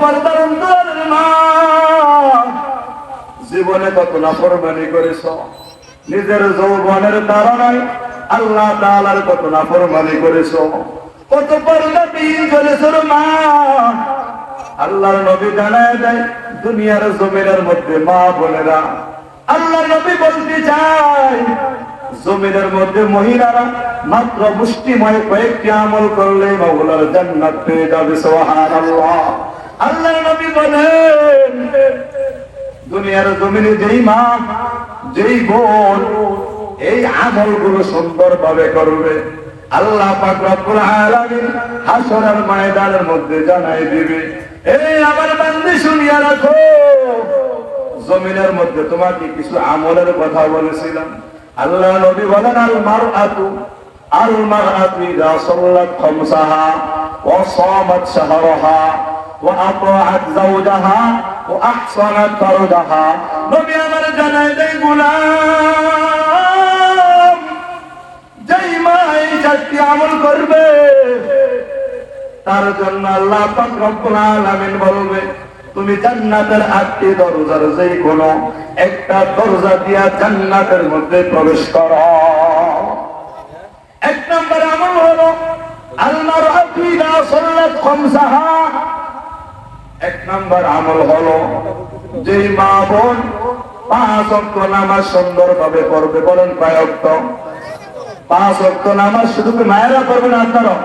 পর্দার অন্তরের মা, জীবনে কত নাফরমানি করেছ, নিজের যৌবনের কারণে আল্লাহ তাআলার কত নাফরমানি করেছ, কত পর্দা বিহীন করেছ রে মা। আল্লাহর নবী জানায় দেয় দুনিয়ার জমিনের মধ্যে মা বোনেরা, আল্লাহর নবী বলতে চায় জমিনের মধ্যে মহিলারা মাত্র মুষ্টিময় কয়েকটি আমল করলে মাওলার জান্নাত পেয়ে যাবে। সুবহানাল্লাহ। আল্লাহর নবী বলেন দুনিয়ার জমিনে যেই মা যেই বোন এই আমলগুলো সুন্দরভাবে করবে, আল্লাহ পাক রব্বুল আলামিন হাশরের ময়দানের মধ্যে জানাই দিবে, এই আমার বান্দী শুনিয়া রাখো, জমিনের মধ্যে তোমাকে কিছু আমলের কথা বলেছিলাম। আল্লাহ নবী বলেন আল মারআতু ইযা সাল্লাত খামসাহা ওয়া সামাত শাহরাহা ওয়া আতাআত যাওজাহা ওয়া আহসানাত ফারজাহা। নবী আমার জানায় দেয় গোলাম, যেই মা এই চারটি আমল করবে তার জন্য আল্লাহ পাক রব্বুল আলামিন বলবে তুমি জান্নাতের 8টি দরজার যেই কোনো একটা দরজা দিয়া জান্নাতের মধ্যে প্রবেশ করো। এক নম্বর আমল হলো আল মারআতু ইযা সাল্লাত খামসাহা। এক নম্বর আমল হলো যেই মা বোন 5 ওয়াক্ত নামাজ সুন্দরভাবে পড়বে। বলেন কয় ওয়াক্ত? 5 ওয়াক্ত নামাজ। শুধু কি মায়েরা পড়বে না আপনারা?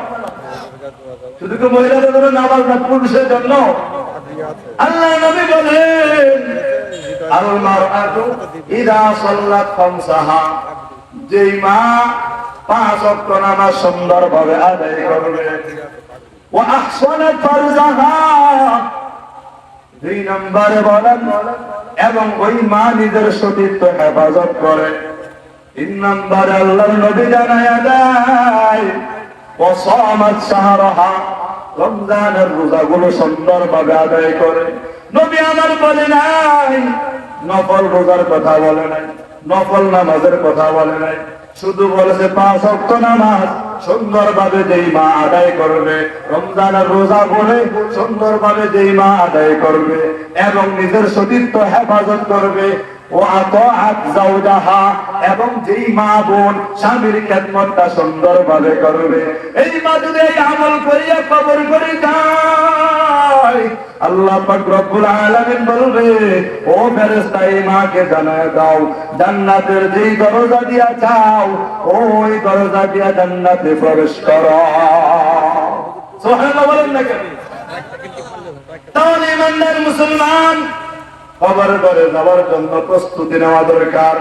শুধু কি মহিলাদের জন্য নামাজ না পুরুষের জন্য? আল্লাহ নবী বলেন আল মারআতু ইযা সাল্লাত খামসাহা, যেই মা 5 ওয়াক্ত নামাজ সুন্দরভাবে আদায় করবে, ওয়া আহসানাত ফারজাহা, 2 নম্বরে বলেন এবং ওই মা নিজের সতীত্ব হেফাজত করে। 3 নম্বরে আল্লাহর নবী জানায়া দেয় ওয়া সামাত শাহরাহা, রমজানের রোজাগুলো সুন্দরভাবে আদায় করে। নবী আমার বলে নাই নফল রোজার কথা বলে নাই, নফল নামাজের কথা বলে নাই, শুধু বলেছে 5 ওয়াক্ত নামাজ সুন্দরভাবে যেই মা আদায় করবে, রমজানের রোজা বলে সুন্দরভাবে যেই মা আদায় করবে এবং নিজের সতীত্ব হেফাজত করবে, ও আতাআত যাওজাহা, এবং যেই মা বোন স্বামীর খেদমতটা সুন্দরভাবে করবে, এই মা যদি এই আমল করিয়া কবর করে যায়, আল্লাহ পাক রব্বুল আলামিন বলবে ও ফেরেশতা এই মাকে জানায় দাও জান্নাতের যেই দরজা দিয়া যাও ওই দরজা দিয়া জান্নাতে প্রবেশ করো। সুবহানাল্লাহ বলেন না কেন? তাহলে ইমানদার মুসলমান কবর করে যাওয়ার জন্য প্রস্তুতি নেওয়া দরকার।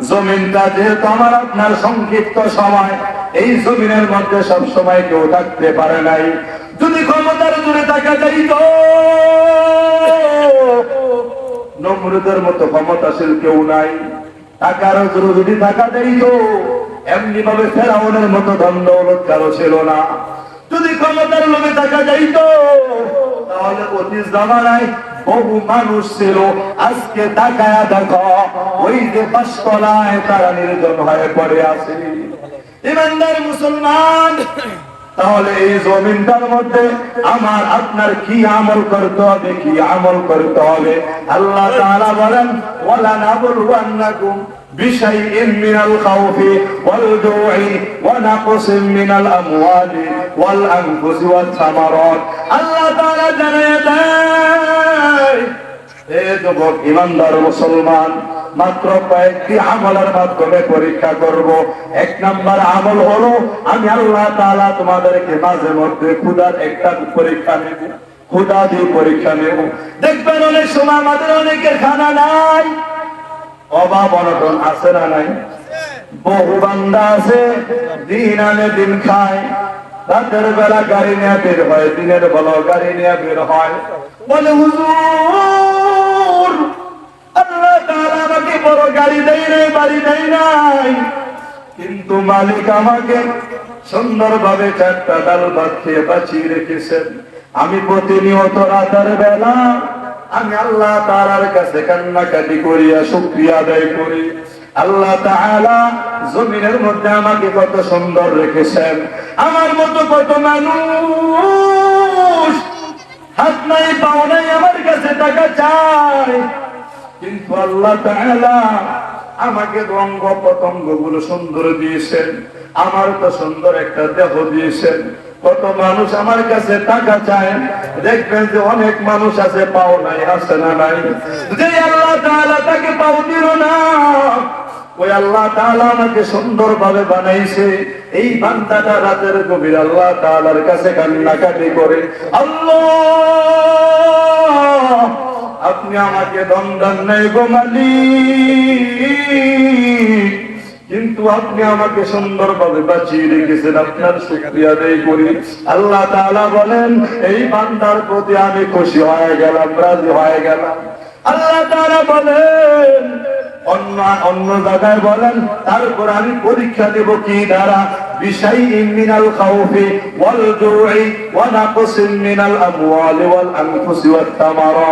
জমিনটা যেহেতু আমার আপনার সংক্ষিপ্ত সময়, এই জমিনের মধ্যে সব সময় কেউ থাকতে পারে নাই। যদি ক্ষমতার জোরে থাকা যাইত, নমরুদের মতো ক্ষমতাশীল কেউ নাই। টাকার জোরে যদি থাকা যাইত, এমনি ভাবে ফেরাউনের মতো ধন দৌলত কারো ছিল না। যদি ক্ষমতার লোভে থাকা যাইত, তাহলে অতীত জামানায় বহু মানুষ ছিল। আজকে তাকায়া দেখো ওই যে 5 তলায় তারা নির্জন হয়ে পড়ে আছে। ইমানদার মুসলমান, তাহলে এই জমিনটার মধ্যে আমার আপনার কি আমল করতে হবে, কি আমল করতে হবে? আল্লাহ তাআলা বলেন ওয়ালা নাবলুওয়ান্নাকুম বিশাইইন মিনাল খাউফি ওয়াল জু'i ওয়া নাকসিম মিনাল আমওয়ালি ওয়াল আনফুসি ওয়াস সামারাত। আল্লাহ তাআলা জানায় দেয় হে যুবক ইমানদার মুসলমান, মাত্র কয়েকটি আমলের মাধ্যমে পরীক্ষা করব। 1 নম্বর আমল হলো আমি আল্লাহ তাআলা তোমাদেরকে মাঝে মধ্যে ক্ষুধার একটা পরীক্ষা নেব, ক্ষুধা দিয়ে পরীক্ষা নেব। দেখবেন অনেক সময় আমাদের অনেকের খানা নাই, অভাব অনটন আছে না নাই? বহু বান্দা আছে দিন আনে দিন খায়, রাতের বেলা গাড়ি নিয়ে বের হয়, দিনের বেলা গাড়ি নিয়ে বের হয়, বলে হুজুর আল্লাহ তাআলা আমাকে বড় গাড়ি দেয় নাই, বাড়ি দেয় নাই, কিন্তু মালিক আমাকে সুন্দরভাবে 4টা ডাল ভাত খেয়ে বাঁচিয়ে রেখেছেন। আমি প্রতিনিয়ত রাতের বেলা আমি আল্লাহ তাআলার কাছে কান্নাকাটি করিয়া শুকরিয়া আদায় করি। আল্লাহ তাআলা জমিনের মধ্যে আমাকে কত সুন্দর রেখেছেন। আমার মতো কত মানুষ হাত নাই পাও নাই আমার কাছে টাকা চাই, কিন্তু আল্লাহ তাআলা আমাকে অঙ্গ প্রত্যঙ্গ গুলো সুন্দর দিয়েছেন, আমার তো সুন্দর একটা দেহ দিয়েছেন। কত মানুষ আমার কাছে টাকা চায়, দেখবেন যে অনেক মানুষ আছে পাও নাই, আছে না নাই? যে আল্লাহ তাআলা তাকে পাও দিল না, ওই আল্লাহ তাআলা আমাকে সুন্দর ভাবে বানাইছে। এই বান্দাটা রাতের গভীর আল্লাহ তাআলার কাছে কান্নাকাটি করে, আল্লাহ আপনি আমাকে দম দেন নাই গো মালিক, কিন্তু আপনি আমাকে সুন্দর ভাবে বাঁচিয়ে রেখেছেন, আপনার শুকরিয়া আদায় করি। আল্লাহ তাআলা বলেন, এই বান্দার প্রতি আমি খুশি হয়ে গেলাম, রাজি হয়ে গেলাম। আল্লাহ তাআলা বলেন অন্য জায়গায় বলেন, তারপর আমি পরীক্ষা দেব কি দ্বারা, বিশাইইন মিনাল খাউফি ওয়াল জুই ওয়া নাকসিন মিনাল আমওয়ালি ওয়াল আনফুসি ওয়াত তামারা।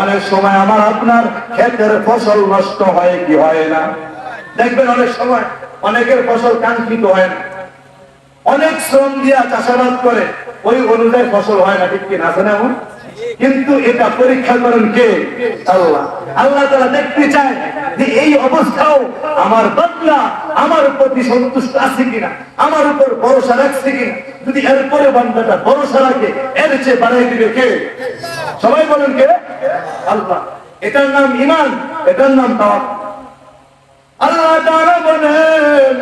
অনেক সময় আমার আপনার ক্ষেতের ফসল নষ্ট হয় কি হয় না? দেখবেন অনেক সময় অনেকের ফসল কাঙ্ক্ষিত হয় না, অনেক শ্রম দিয়া চাষাবাদ করে, ওই অনুযায়ী ফসল হয় না, ঠিক কিনা? আছে না এমন? কিন্তু এটা পরীক্ষা করেন কে? আল্লাহ। আল্লাহ তাআলা দেখতে চায় যে এই অবস্থাও আমার বান্দা আমার প্রতি সন্তুষ্ট আছে কিনা, আমার উপর ভরসা রাখছে কিনা। যদি এরপরে বান্দাটা ভরসা রাখে, এর চেয়ে বাড়াই দিবে কে? সবাই বলেন কে? আল্লাহ। এটার নাম ঈমান, এটার নাম তাওয়াক্কুল। আল্লাহ তাআলা বলেন,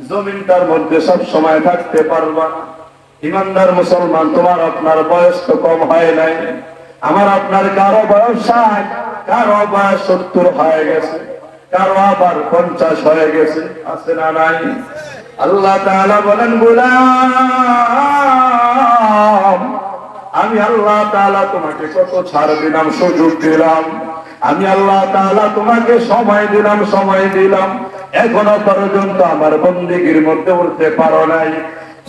জমিনটার মধ্যে সব সময় থাকতে পারবা না। ইমানদার মুসলমান, তোমার আপনার বয়স তো কম হয় নাই। আমার আপনার কারো বয়স 60, কারো বয়স 70 হয়ে গেছে, কারো আবার 50 হয়ে গেছে, আছে না নাই? আল্লাহ তাআলা বলেন, গোলাম আমি আল্লাহ তাআলা তোমাকে কত ছাড় দিলাম, সুযোগ দিলাম। আমি আল্লাহ তাআলা তোমাকে সময় দিলাম, এখনো পর্যন্ত আমার বন্দেগীর মধ্যে উঠতে পারো নাই।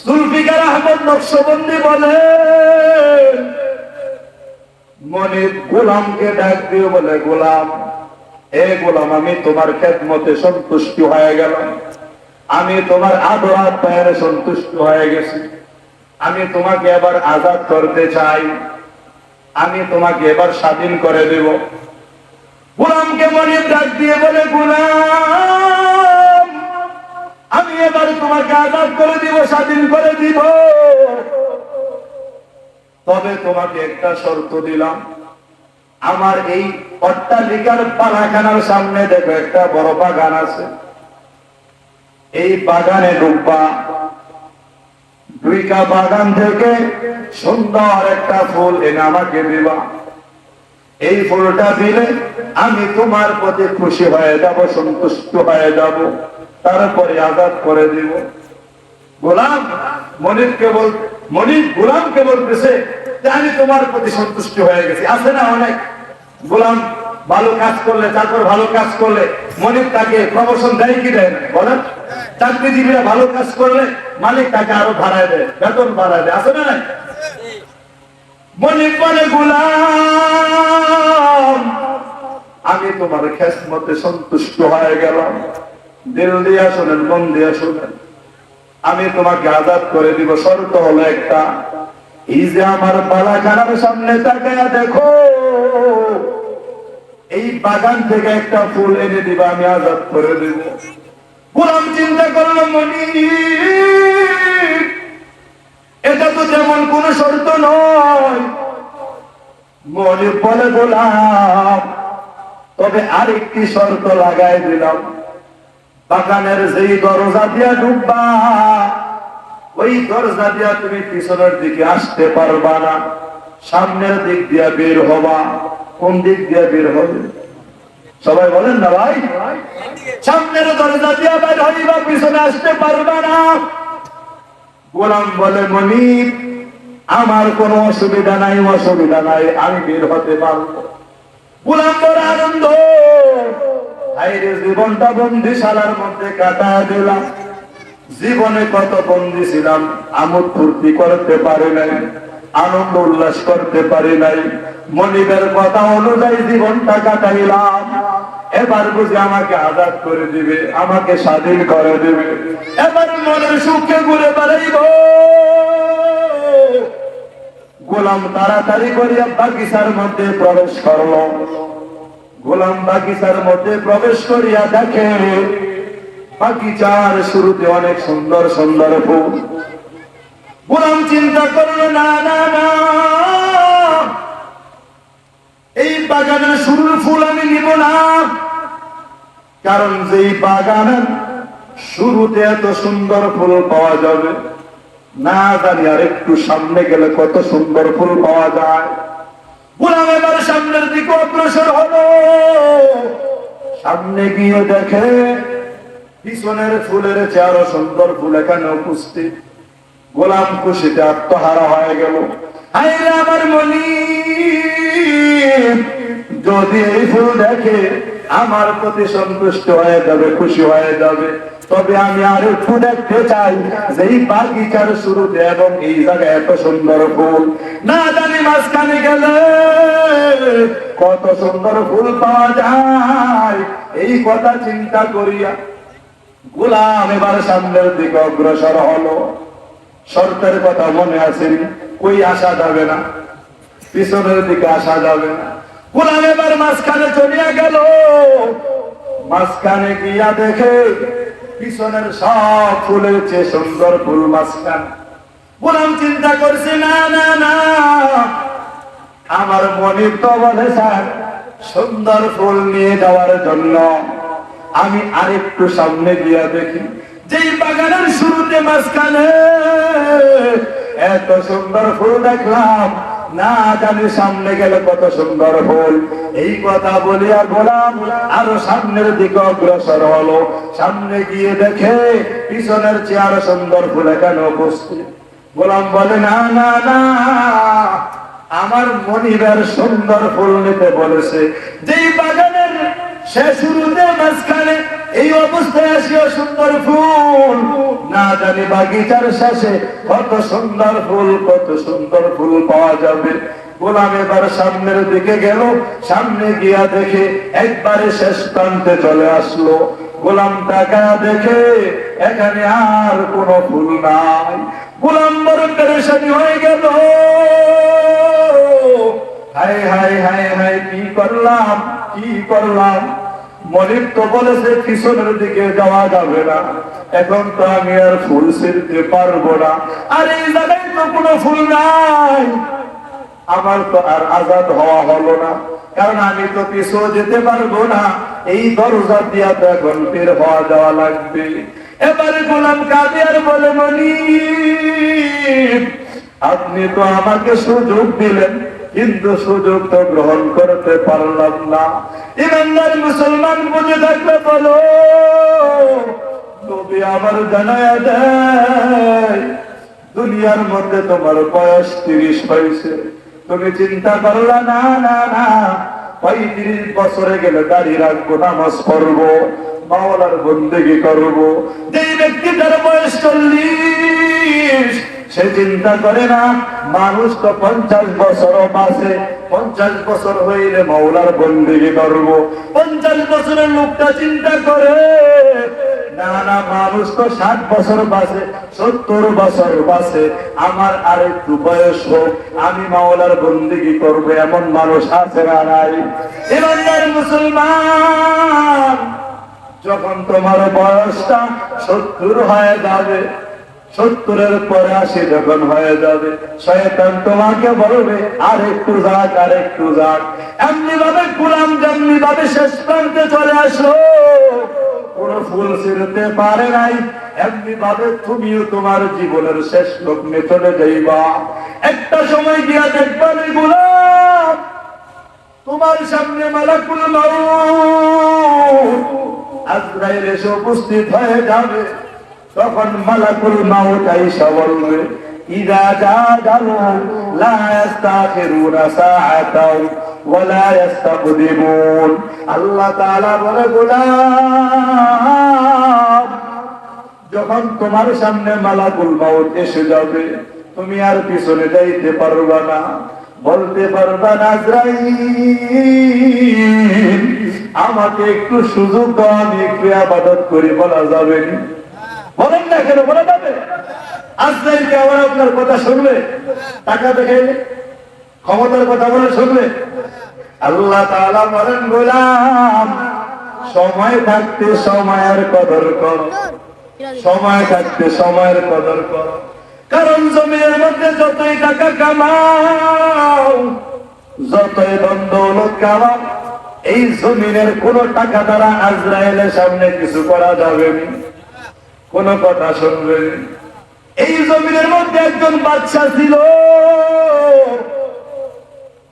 জুলফিকার আহমদ নকশবন্দি বলেন, মনিব গোলামকে ডাক দিয়ে বলে, গোলাম, এ গোলাম, আমি তোমার খেদমতে সন্তুষ্ট হয়ে গেলাম, আমি তোমার আদর আপ্যায়নে সন্তুষ্ট হয়ে গেছি, আমি তোমাকে এবার আজাদ করতে চাই, আমি তোমাকে এবার স্বাধীন করে দেব। গোলামকে মনিব ডাক দিয়ে বলে, গোলাম, আমি এবার তোমাকে আজাদ করে দিব, স্বাধীন করে দিব, তবে তোমাকে একটা শর্ত দিলাম। আমার এই অট্টালিকার পালাখানার সামনে দেখো একটা বড় বাগান আছে, এই বাগানে ঢুকবা, দুইটা বাগান থেকে সুন্দর একটা ফুল এনে আমাকে দিবা। এই ফুলটা দিলে আমি তোমার প্রতি খুশি হয়ে যাব, সন্তুষ্ট হয়ে যাব, তারপরে আজাদ করে দিব। গোলাম মনিব গোলামকে বলতেছে যে আমি তোমার প্রতি সন্তুষ্ট হয়ে গেছি। আছে না অনেক গোলাম ভালো কাজ করলে, তারপর ভালো কাজ করলে মনিব তাকে প্রমোশন দেয় কি দেয় না? বলেন, চাকরিজীবীরা ভালো কাজ করলে মালিক তাকে আরো বাড়ায় দেয়, বেতন বাড়ায় দেয়, আছে না নাই? মনিব বলে, গোলাম আমি তোমার খেদমতে সন্তুষ্ট হয়ে গেলাম, দিল দিয়া শোনেন, মন দিয়া শোনেন, আমি তোমাকে আজাদ করে দিব। শর্ত হলো একটা, এই যে আমার বালাখানার সামনে তাকায়া দেখো, এই বাগান থেকে একটা ফুল এনে দিবা, আমি আজাদ করে দেব। গোলাম চিন্তা করলো, এটা তো যেমন কোন শর্ত নয়। মনিব বলে, গোলাম তবে আরেকটি শর্ত লাগাই দিলাম, বাগানের যেই দরজা দিয়া ঢুকবা, ওই দরজা দিয়া তুমি পিছনের দিকে আসতে পারবা না, সামনের দিক দিয়া বের হবা। কোন দিক দিয়া বের হবে? সবাই বলেন না ভাই? সামনের দরজা দিয়া বের হইবা, পিছনে আসতে পারবা না। গোলাম বলে, মনিব আমার কোনো অসুবিধা নাই, আমি বের হতে পারবো। গোলাম বড় আনন্দ, আইরে জীবনটা বন্দিশালার মধ্যে কাটা দিলাম, জীবনে কত বন্দি ছিলাম, আমোদ ফুর্তি করতে পারি নাই, আনন্দ উল্লাস করতে পারি নাই, মনিবের কথা অনুযায়ী জীবনটা কাটাইলাম, এবার বুঝি আমাকে আজাদ করে দিবে, আমাকে স্বাধীন করে দিবে, এবার মনের সুখে ঘুরে বেড়াইব। গোলাম তাড়াতাড়ি করিয়া বাগিচার মধ্যে প্রবেশ করলো। গোলাম বাগিচার মধ্যে প্রবেশ করিয়া দেখে বাগিচার শুরুতে অনেক সুন্দর সুন্দর ফুল। গোলাম চিন্তা করলো, না না না, এই বাগানের শুরুর ফুল আমি নিব না, কারণ যেই বাগানের শুরুতে এত সুন্দর ফুল পাওয়া যাবে, না জানি আর একটু সামনে গেলে কত সুন্দর ফুল পাওয়া যায়। গোলাম এবার সামনের দিকে অগ্রসর হলো। সামনে গিয়ে দেখে পিছনের ফুলের চেয়ে আরো সুন্দর ফুল এখানে উপস্থিত। গোলাম খুশিতে আত্মহারা হয়ে গেল। হায়রে আমার মনি, যদি এই ফুল দেখে আমার প্রতি সন্তুষ্ট হয়ে যাবে, খুশি হয়ে যাবে, তবে আমি আর একটু দেখতে চাই যে এই বাগিচার শুরুতে এবং এই জায়গায় এত সুন্দর ফুল, না জানি মাঝখানে গেলে কত সুন্দর ফুল পাওয়া যায়। এই কথা চিন্তা করিয়া গোলাম এবার সামনের দিকে অগ্রসর হলো। শর্তের কথা মনে আছে, কই আসা যাবে না, পিছনের দিকে আসা যাবে না। গোলাম এবার মাঝখানে চলিয়া গেল। মাঝখানে গিয়া দেখে পিছনের সব ফুলের চেয়ে সুন্দর ফুল মাঝখানে। গোলাম চিন্তা করছে, না না না, আমার মনির তো বলেছেন সুন্দর ফুল নিয়ে যাওয়ার জন্য, আমি আরেকটু সামনে গিয়া দেখি যেই বাগানের শুরুতে মাঝখানে এত সুন্দর ফুল দেখলাম, না জানি সামনে গেলে কত সুন্দর ফুল। এই কথা বলিয়া গোলাম আরো সামনের দিকে অগ্রসর হলো। সামনে গিয়ে দেখে পিছনের চেয়ে আরো সুন্দর ফুল এখানে উপস্থিত। গোলাম বলে, না না না, আমার মনিবের সুন্দর ফুল নিতে বলেছে, যেই বাগানের সে শুরুতে মাঝখানে এই অবস্থায় আসিও সুন্দর ফুল, না জানি বাগিচার শেষে কত সুন্দর ফুল, কত সুন্দর ফুল পাওয়া যাবে। গোলাম এবার সামনের দিকে গেল। সামনে গিয়া দেখে একবারে শেষ প্রান্তে চলে আসলো। গোলাম টাকা দেখে এখানে আর কোন ফুল নাই। গোলাম বড় পেরেশানি হয়ে গেল। হায় হায় হায় হায়, কি করলাম, কি করলাম। মনির তো বলেছে পিছনের দিকে যাওয়া যাবে না, এখন তো আমি আর ফুল ছিঁড়তে পারবো না। আর এই জায়গায় তো কোনো ফুল নাই, আমার তো আর আজাদ হওয়া হলো না, কারণ আমি তো পিছু যেতে পারবো না, এই দরজা দিয়া তো এখন বের হওয়া যাওয়া লাগবে। এবারে গোলাম কাঁদে আর বলে, মনির, আপনি তো আমাকে সুযোগ দিলেন, কিন্তু সুযোগ তো গ্রহণ করতে পারলাম না। ইমানদার মুসলমান বুঝে থাকলে বলো, নবী আমার জানায়া দেয়, দুনিয়ার মধ্যে তোমার বয়স 30 হয়েছে, তুমি চিন্তা করলা না না না 35 বছরে গেলে দাঁড়িয়ে রাখবো, নামাজ পড়বো, মাওলার বন্দেগী করবো। যেই ব্যক্তি তার বয়স 40, সে চিন্তা করে না মানুষ তো 50 বছরও বাঁচে, 50 বছর হইলে মাওলার বন্দেগী করবো। 50 বছরের লোকটা চিন্তা করে না না, মানুষ তো 60 বছর বাঁচে, 70 বছর বাঁচে, আমার আর একটু বয়স হোক, আমি মাওলার বন্দেগী করবো, এমন মানুষ আছে না নাই? ইমানদার মুসলমান, যখন তোমার বয়সটা 70 হয়ে যাবে, 70-এর পরে 80 যখন হয়ে যাবে, শয়তান তোমাকে বলবে আর একটু যাক, আর একটু যাক। এমনি ভাবে গোলাম যেমনি ভাবে শেষ প্রান্তে চলে আসলো, কোন ফুল ছিঁড়তে পারে নাই, এমনি ভাবে তুমিও তোমার জীবনের শেষ লগ্নে চলে যাইবা। একটা সময় গিয়া দেখবা গোলাম, তোমার সামনে মালাকুল মাউত আজরাইল এসে উপস্থিত হয়ে যাবে। তখন মালাকুল মাউত আইসা বলবে, ইযা জাদালু লা ইস্তাখিরুনা সাআতাও ওয়া লা ইস্তাকদিমুন। আল্লাহ তাআলা বলে, গোলাম, যখন তোমার সামনে মালাকুল মাউত এসে যাবে, তুমি আর পিছনে যাইতে পারবা না, বলতে পারবা না, আজরাইল আমাকে একটু সুযোগ দাও, আমি একটু ইবাদত করি, বলা যাবে না? বলেন না কেন, বলা যাবে? আজরাইল কে আবার আপনার কথা শুনবে? টাকা দেখাইলে ক্ষমতার কথা বলে শুনবে? আল্লাহ তাআলা বলেন, গোলাম সময় থাকতে সময়ের কদর করো, সময় থাকতে সময়ের কদর করো। কারণ জমিনের মধ্যে যতই টাকা কামাও, যতই ধন দৌলত কামাও, এই জমিনের কোন টাকা দ্বারা আজরাইলের সামনে কিছু করা যাবে না, কোন কথা শুনবে না। এই জমিনের মধ্যে একজন বাদশা ছিল,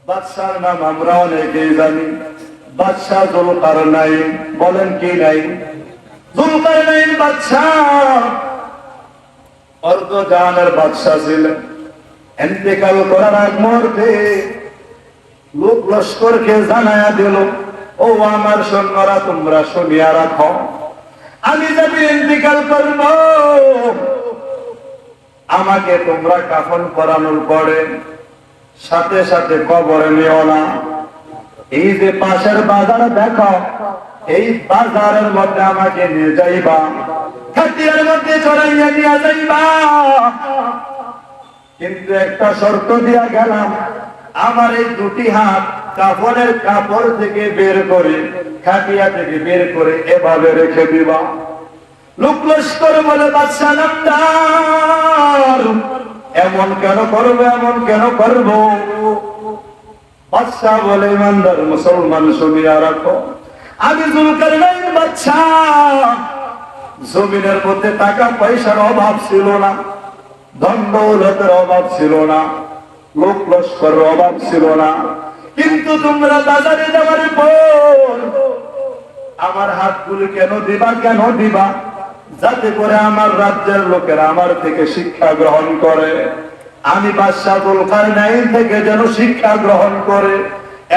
বাদশার নাম আমরা অনেকেই জানি, বাদশা যুলকারনাইন। বলেন কি নাই? যুলকারনাইন বাদশা অর্ধজাহানের বাদশা ছিলেন। ইন্তেকাল করার আগ মুহূর্তে লোক লস্করকে জানায়া দিল, ও আমার সৈন্যরা তোমরা শুনিয়া রাখো, আমি যদি ইন্তেকাল করব, আমাকে তোমরা কাফন পরানোর পরে সাথে সাথে কবরে নিও না। এই যে পাশের বাজার দেখো, এই বাজারের মধ্যে আমাকে নিয়ে যাইবা, খাটিয়ার মধ্যে চড়াইয়া নিয়ে যাইবা, কিন্তু একটা শর্ত দিয়া গেলাম, আমার এই দুটি হাত কাফনের কাপড় থেকে বের করে, খাটিয়া থেকে বের করে এভাবে রেখে দিবা। লোক লস্কর বলে, বাদশা নামদার, এমন কেন করবো, এমন কেন করবো? বাদশা বলে, ইমানদার মুসলমান শুনিয়া রাখো, আমি যুলকারনাইন বাদশা, জমিনের মধ্যে টাকা পয়সার অভাব ছিল না, ধন দৌলতের অভাব ছিল না, লোক লস্করের অভাব ছিল না, কিন্তু তোমরা বাজারে যাওয়ার পর আমার হাতগুলি কেন দিবা, কেন দিবা? যাতে করে আমার রাজ্যের লোকেরা আমার থেকে শিক্ষা গ্রহণ করে, আমি বাদশা যুলকারনাইন থেকে যেন শিক্ষা গ্রহণ করে।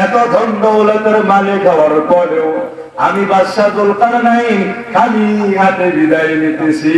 এত ধন দৌলতের মালিক হওয়ার পরেও আমি বাদশা যুলকারনাইন খালি হাতে বিদায় নিতেছি।